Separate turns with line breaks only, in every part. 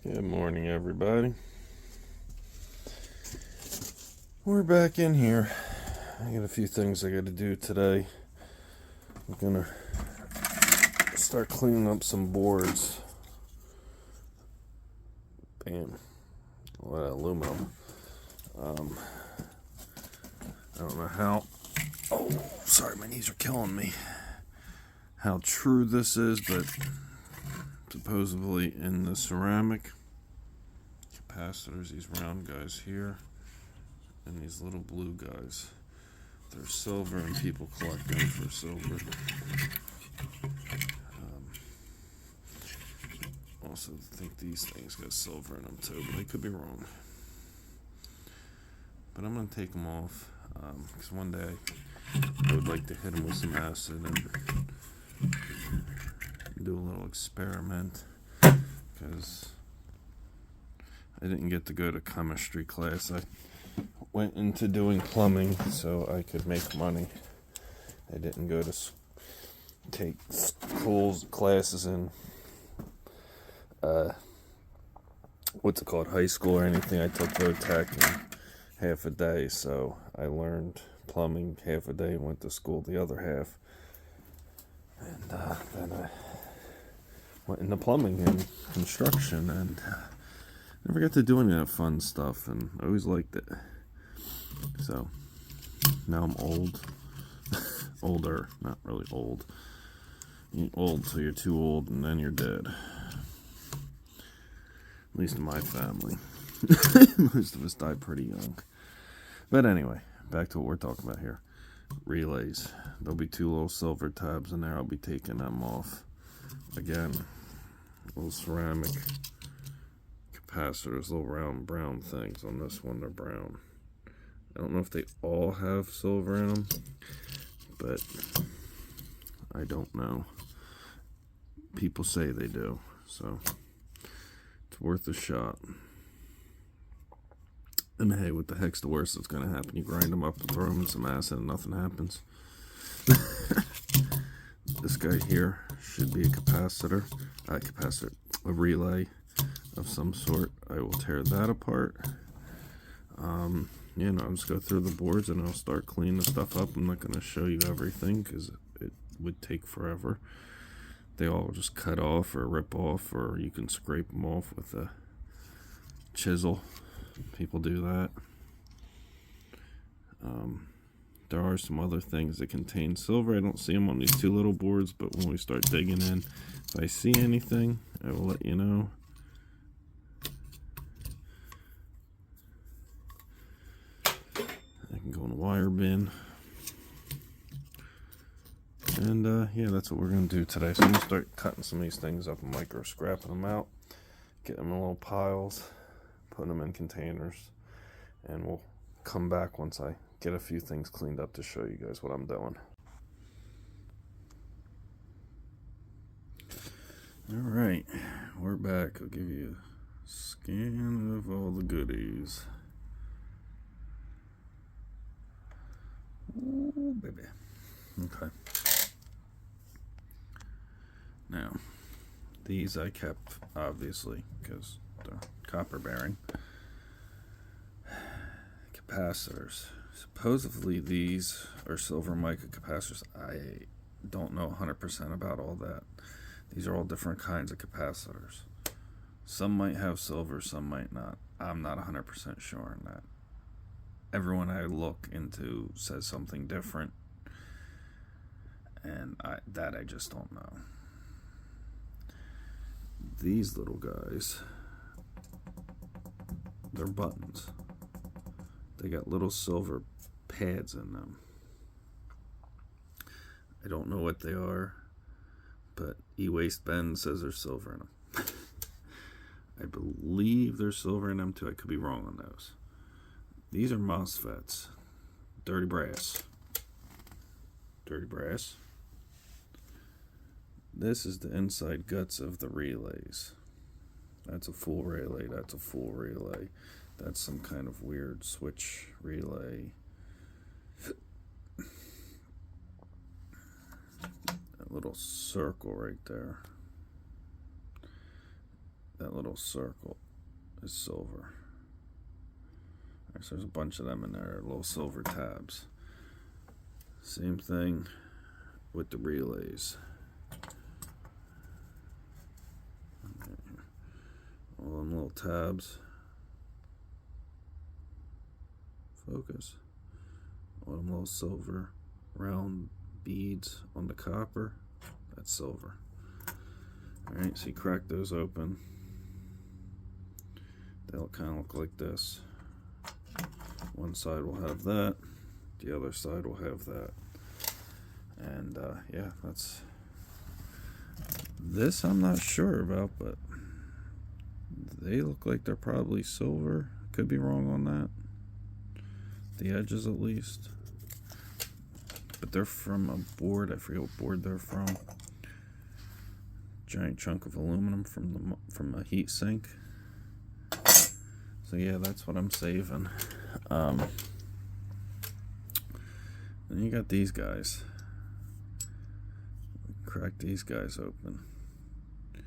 Good morning, everybody. We're back in here. I got a few things I got to do today. I'm gonna start cleaning up some boards. Bam. All that aluminum. I don't know how. Oh, sorry, my knees are killing me. How true this is, but supposedly in the ceramic capacitors, these round guys here, and these little blue guys, they're silver, and people collect them for silver. Also think these things got silver in them too, but I could be wrong. But I'm going to take them off because one day I would like to hit them with some acid and do a little experiment, because I didn't get to go to chemistry class. I went into doing plumbing so I could make money. I didn't go to take classes in what's it called, high school or anything. I took VOTech in half a day, so I learned plumbing half a day and went to school the other half. And then I went into plumbing and construction, and never got to do any of that fun stuff, and I always liked it. So now I'm old. Older, not really old. You're old till you're too old, and then you're dead. At least in my family. Most of us die pretty young. But anyway, back to what we're talking about here. Relays. There'll be two little silver tabs in there. I'll be taking them off. Again, little ceramic capacitors, little round brown things. On this one, they're brown. I don't know if they all have silver in them, but I don't know. People say they do, so it's worth a shot. And hey, what the heck's the worst that's going to happen? You grind them up and throw them in some acid and nothing happens. This guy here should be a capacitor, a relay of some sort. I will tear that apart. I'll just go through the boards and I'll start cleaning the stuff up. I'm not going to show you everything because it would take forever. They all just cut off or rip off, or you can scrape them off with a chisel. People do that. There are some other things that contain silver. I don't see them on these two little boards, but when we start digging in, if I see anything, I will let you know. I can go in the wire bin. And that's what we're going to do today. So I'm going to start cutting some of these things up and micro scrapping them out, getting them in little piles, putting them in containers, and we'll come back once I get a few things cleaned up to show you guys what I'm doing. Alright, we're back. I'll give you a scan of all the goodies. Ooh, baby. Okay. Now, these I kept, obviously, because they're copper bearing. Capacitors. Supposedly these are silver mica capacitors. I don't know 100% about all that. These are all different kinds of capacitors. Some might have silver, some might not. I'm not 100% sure on that. Everyone I look into says something different, and I just don't know. These little guys, they're buttons. They got little silver pads in them. I don't know what they are, but E-Waste Ben says there's silver in them. I believe there's silver in them too. I could be wrong on those. These are MOSFETs. Dirty brass. Dirty brass. This is the inside guts of the relays. That's a full relay. That's a full relay. That's some kind of weird switch relay. That little circle right there. That little little circle is silver. Alright, so there's a bunch of them in there, little silver tabs. Same thing with the relays. All them little tabs. Focus. All them little silver round beads on the copper. That's silver. Alright, so you crack those open. They'll kind of look like this. One side will have that. The other side will have that. And yeah, that's this I'm not sure about, but they look like they're probably silver. Could be wrong on that. The edges at least. But they're from a board. I forget what board they're from. Giant chunk of aluminum from a heat sink. So yeah, that's what I'm saving. Then you got these guys. Crack these guys open. You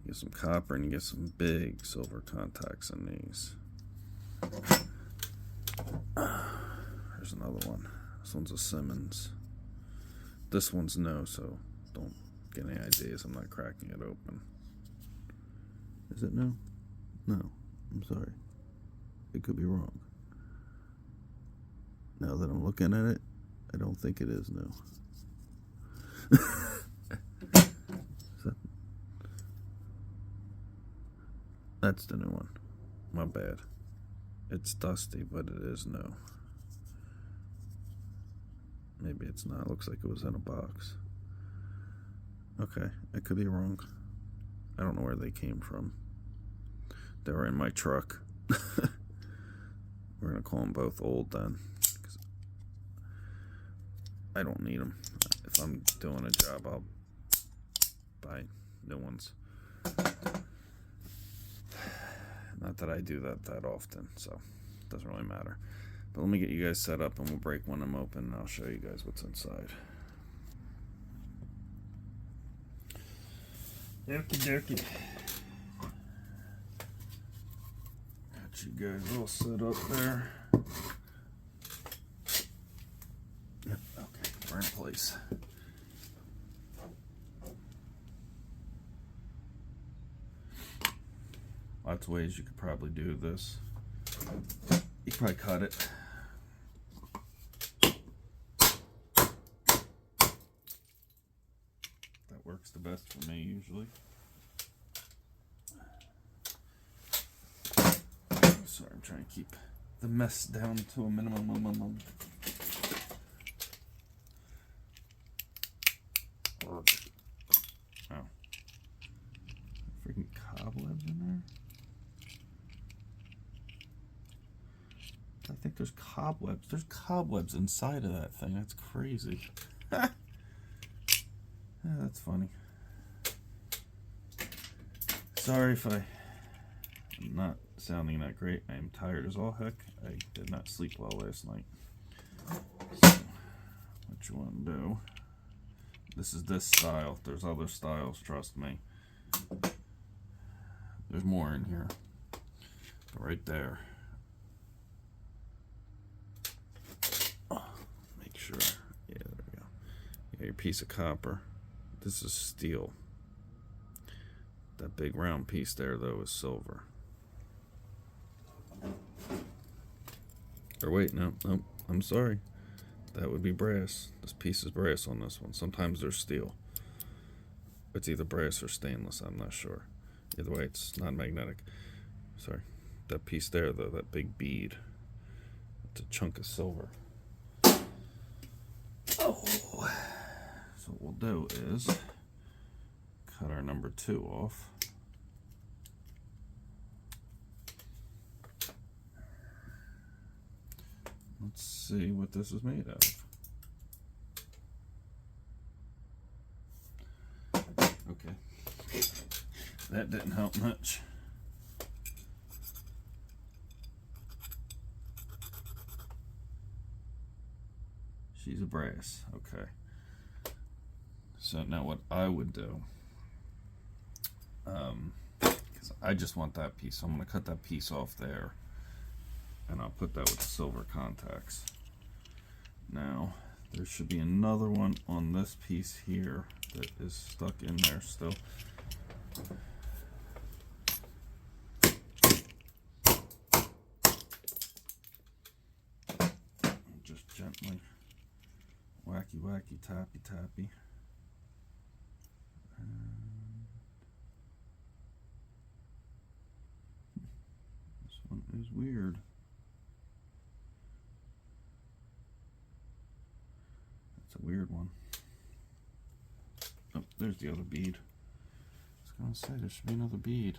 get some copper and you get some big silver contacts in these. There's another one. This one's a Simmons. This one's no, so don't get any ideas. I'm not cracking it open. Is it no? No. I'm sorry. It could be wrong. Now that I'm looking at it, I don't think it is no. That's the new one. My bad. It's dusty, but it is no. Maybe it's not. It looks like it was in a box. Okay, I could be wrong. I don't know where they came from. They were in my truck. We're going to call them both old then. 'Cause I don't need them. If I'm doing a job, I'll buy new ones. Not that I do that often, so it doesn't really matter. But let me get you guys set up and we'll break one of them open and I'll show you guys what's inside. Okie dokie. Got you guys all set up there. Yep, okay, we're in place. Lots of ways you could probably do this. You could probably cut it. That works the best for me usually. Sorry, I'm trying to keep the mess down to a minimum. Oh. Freaking cobwebs in there. I think there's cobwebs. There's cobwebs inside of that thing. That's crazy. Yeah, that's funny. Sorry if I'm not sounding that great. I am tired as all heck. I did not sleep well last night. So, what you want to do? This is this style. There's other styles, trust me. There's more in here. Right there. Make sure. Yeah, there we go. You got your piece of copper. This is steel. That big round piece there, though, is silver. Or wait, no, I'm sorry. That would be brass. This piece is brass on this one. Sometimes there's steel. It's either brass or stainless, I'm not sure. Either way, it's not magnetic. Sorry. That piece there, though, that big bead, it's a chunk of silver. Oh. So what we'll do is cut our number 2 off. Let's see what this is made out of. Okay. That didn't help much. She's a brass. Okay. So now what I would do, because So I just want that piece, so I'm going to cut that piece off there, and I'll put that with the silver contacts. Now, there should be another one on this piece here that is stuck in there still. Just gently wacky, wacky, tappy, tappy. This one is weird. That's a weird one. Oh, there's the other bead. I was gonna say there should be another bead.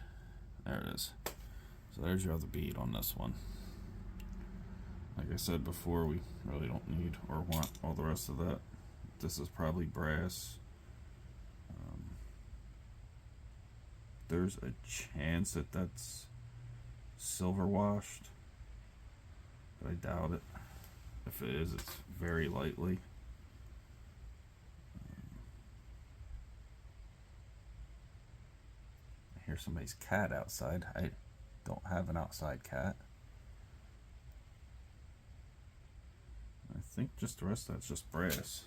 There it is. So there's your other bead on this one. Like I said before, we really don't need or want all the rest of that. This is probably brass. There's a chance that that's silver washed, but I doubt it. If it is, it's very lightly. I hear somebody's cat outside. I don't have an outside cat. I think just the rest of that's just brass.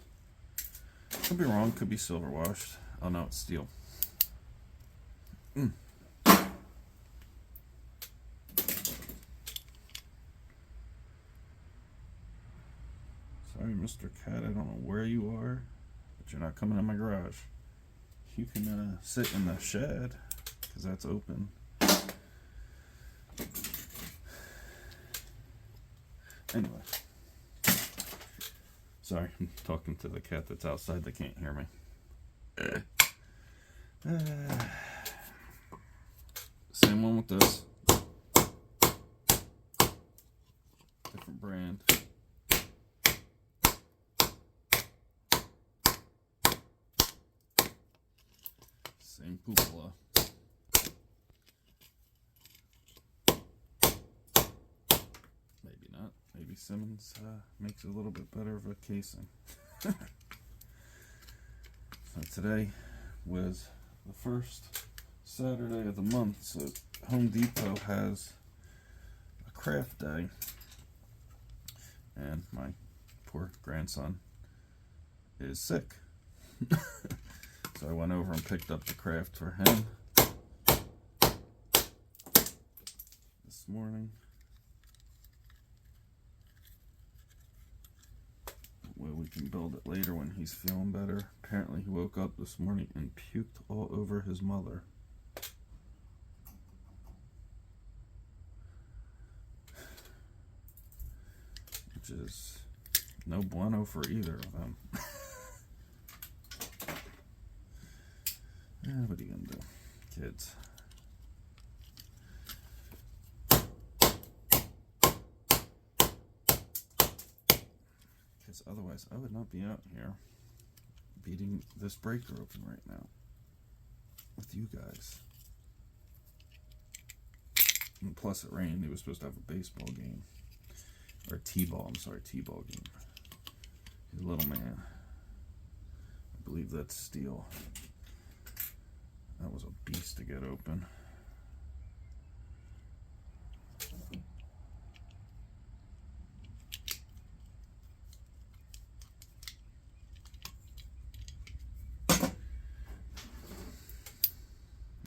Could be wrong, could be silver washed. Oh no, it's steel. Sorry, Mr. Cat, I don't know where you are, but you're not coming in my garage. You can sit in the shed, because that's open. Anyway. Sorry, I'm talking to the cat that's outside. They can't hear me. Same one with this. Different brand. Same cupola. Maybe not. Maybe Simmons makes a little bit better of a casing. So today was the first Saturday of the month, so Home Depot has a craft day, and my poor grandson is sick. So I went over and picked up the craft for him this morning. Well, we can build it later when he's feeling better. Apparently he woke up this morning and puked all over his mother. Which is no bueno for either of them. Yeah, what are you gonna do, kids? Because otherwise I would not be out here beating this breaker open right now with you guys. And plus it rained. He was supposed to have a baseball game. Or a t-ball, I'm sorry, t-ball game. He's a little man. I believe that's steel. That was a beast to get open.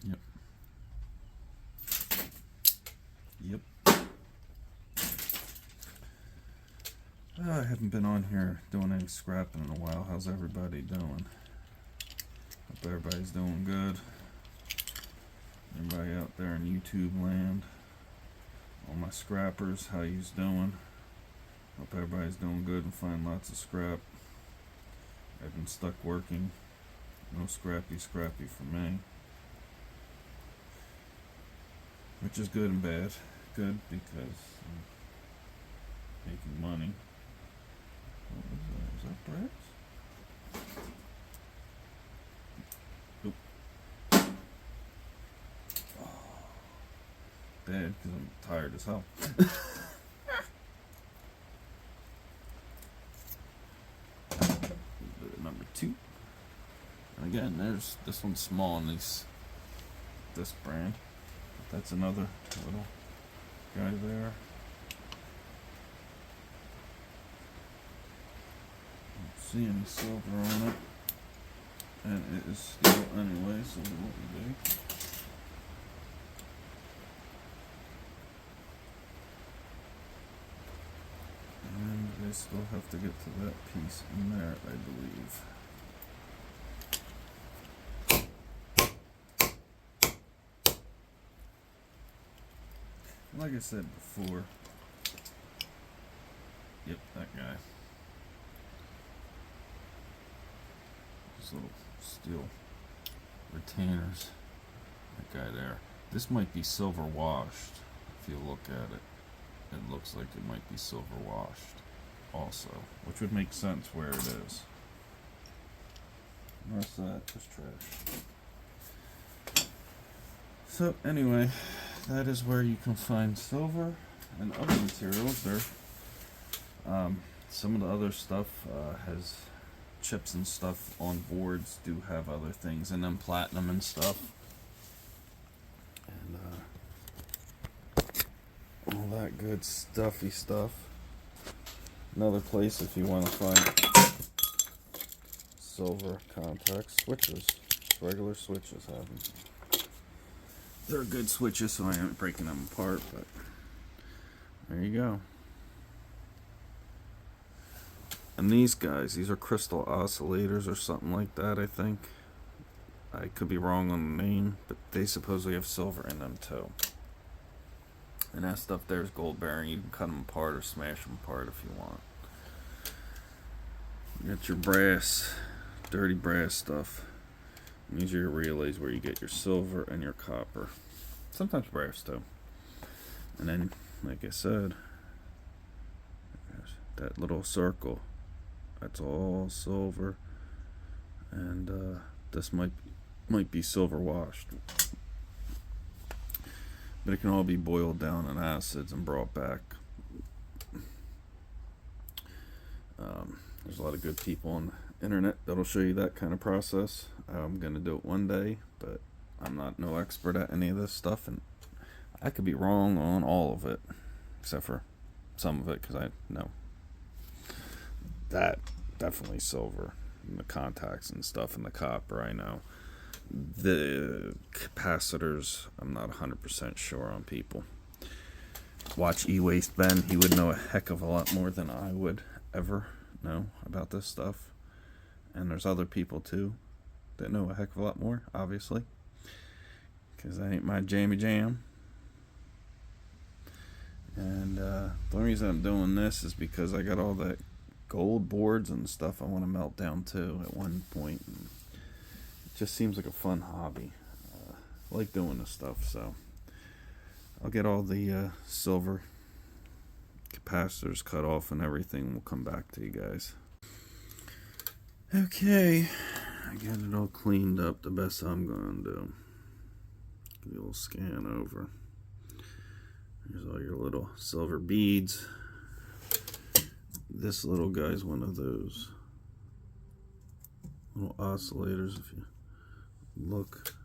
Yep. Yep. I haven't been on here doing any scrapping in a while. How's everybody doing? Hope everybody's doing good. Everybody out there in YouTube land. All my scrappers, how you's doing? Hope everybody's doing good and find lots of scrap. I've been stuck working. No scrappy for me. Which is good and bad. Good because I'm making money. What was that? Is that bricks? Bad because I'm tired as hell. Number 2. And again, there's this one's small in this brand. That's another little guy there. Don't see any silver on it. And it is steel anyway, so what we do. And they still have to get to that piece in there, I believe. Like I said before, yep, that guy. These little steel retainers. That guy there. This might be silver washed. If you look at it, it looks like it might be silver washed also, which would make sense where it is. The rest of that is trash. So anyway, that is where you can find silver and other materials. There, some of the other stuff has chips and stuff on boards. Do have other things in them, platinum and stuff, and all that good stuffy stuff. Another place if you want to find silver contact switches, regular switches have them. They're good switches, so I ain't breaking them apart, but there you go. And these guys, these are crystal oscillators or something like that, I think. I could be wrong on the name, but they supposedly have silver in them too. And that stuff there is gold bearing. You can cut them apart or smash them apart if you want. You got your brass, dirty brass stuff. These are your relays where you get your silver and your copper. Sometimes brass too. And then, like I said, that little circle, that's all silver. And this might be silver washed. But it can all be boiled down in acids and brought back. There's a lot of good people on the internet that'll show you that kind of process. I'm gonna do it one day, but I'm not no expert at any of this stuff, and I could be wrong on all of it, except for some of it, because I know that definitely silver, and the contacts and stuff, and the copper. I know the capacitors. I'm not 100% sure on people. Watch E-Waste Ben. He would know a heck of a lot more than I would ever know about this stuff. And there's other people too that know a heck of a lot more, obviously, because that ain't my jammy jam. And the only reason I'm doing this is because I got all that gold boards and stuff I want to melt down too at one point. And it just seems like a fun hobby. I like doing this stuff, so I'll get all the silver capacitors cut off and everything. We'll come back to you guys. Okay, I got it all cleaned up the best I'm gonna do. Give you a little scan over. Here's all your little silver beads. This little guy's one of those little oscillators. If you look,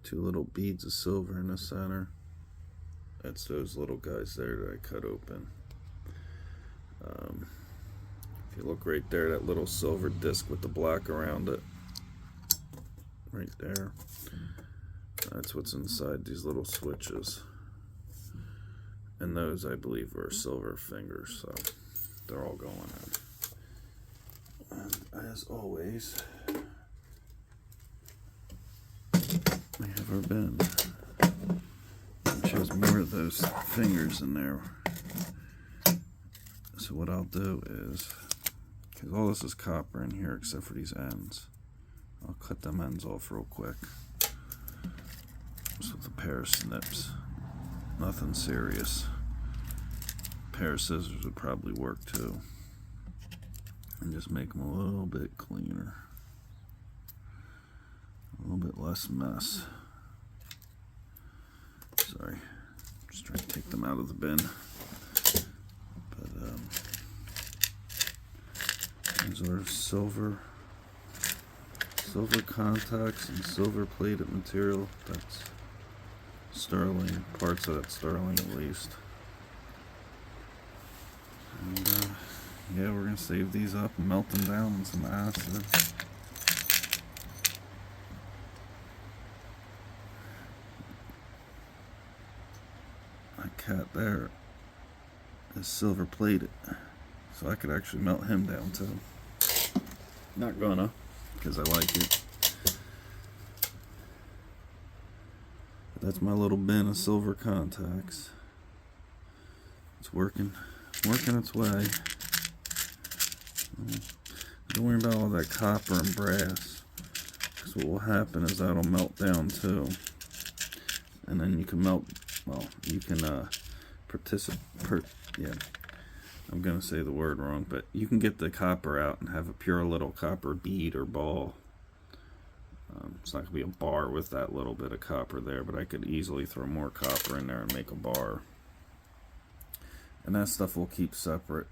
two little beads of silver in the center. That's those little guys there that I cut open. If you look right there, that little silver disc with the black around it, right there, that's what's inside these little switches. And those, I believe, are silver fingers, so they're all going in. And as always, we have our bin, which has more of those fingers in there. So what I'll do is, because all this is copper in here except for these ends, I'll cut them ends off real quick. Just with a pair of snips. Nothing serious. A pair of scissors would probably work too. And just make them a little bit cleaner. A little bit less mess. Sorry. Just trying to take them out of the bin. But these are silver contacts and silver plated material. That's sterling, parts of that sterling at least. And yeah, we're gonna save these up and melt them down in some acid. My cat there is silver plated, so I could actually melt him down too. Not gonna, because I like it. But that's my little bin of silver contacts. It's working its way. Don't worry about all that copper and brass, because what will happen is that'll melt down too. And then you can melt, well, you can yeah, I'm gonna say the word wrong, but you can get the copper out and have a pure little copper bead or ball. It's not gonna be a bar with that little bit of copper there, but I could easily throw more copper in there and make a bar. And that stuff will keep separate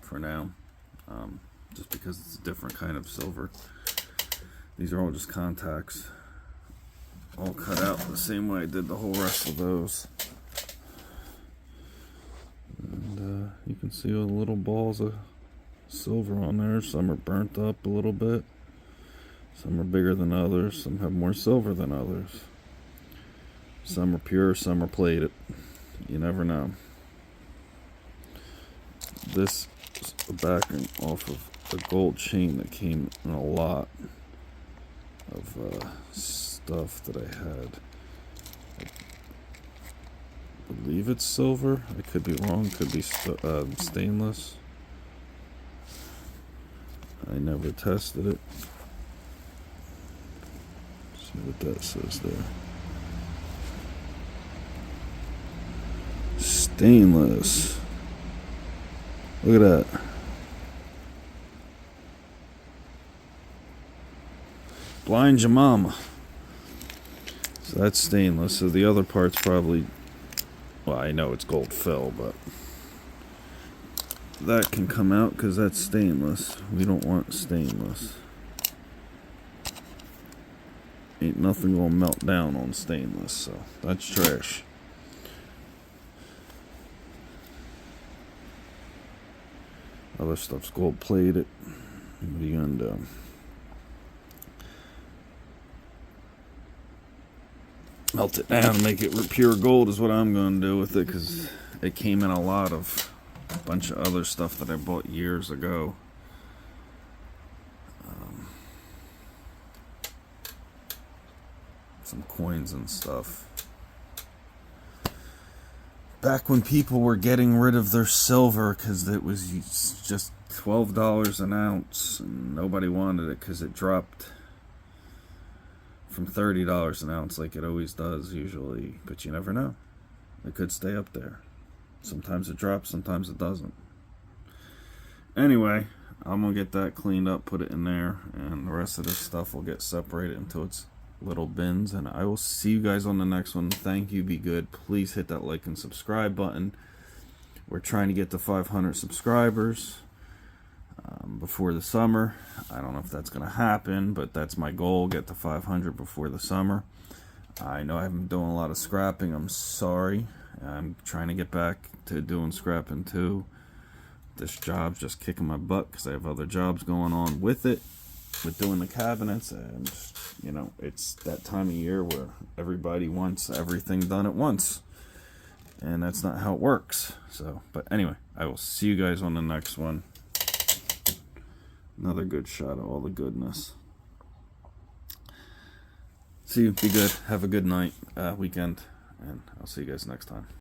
for now, just because it's a different kind of silver. These are all just contacts, all cut out the same way I did the whole rest of those. And you can see all the little balls of silver on there. Some are burnt up a little bit. Some are bigger than others. Some have more silver than others. Some are pure, some are plated. You never know. This is the backing off of a gold chain that came in a lot of stuff that I had. I believe it's silver. I could be wrong. Could be stainless. I never tested it. See what that says there. Stainless. Look at that. Blind your mama. So that's stainless. So the other part's probably, well, I know it's gold fill, but that can come out because that's stainless. We don't want stainless. Ain't nothing gonna melt down on stainless, so that's trash. Other stuff's gold plated. What are you gonna do? Melt it down and make it pure gold is what I'm gonna do with it, because it came in a lot of a bunch of other stuff that I bought years ago. Some coins and stuff. Back when people were getting rid of their silver because it was just $12 an ounce and nobody wanted it because it dropped from $30 an ounce like it always does usually, but you never know. It could stay up there. Sometimes it drops, sometimes it doesn't. Anyway, I'm gonna get that cleaned up, put it in there, and the rest of this stuff will get separated into its little bins, and I will see you guys on the next one. Thank you, be good. Please hit that like and subscribe button. We're trying to get to 500 subscribers before the summer. I don't know if that's going to happen, but that's my goal, get to 500 before the summer. I know I haven't been doing a lot of scrapping. I'm sorry. I'm trying to get back to doing scrapping too. This job's just kicking my butt because I have other jobs going on with it, with doing the cabinets, and you know, it's that time of year where everybody wants everything done at once, and that's not how it works. So, but anyway, I will see you guys on the next one. Another good shot of all the goodness. See you, be good, have a good night, weekend, and I'll see you guys next time.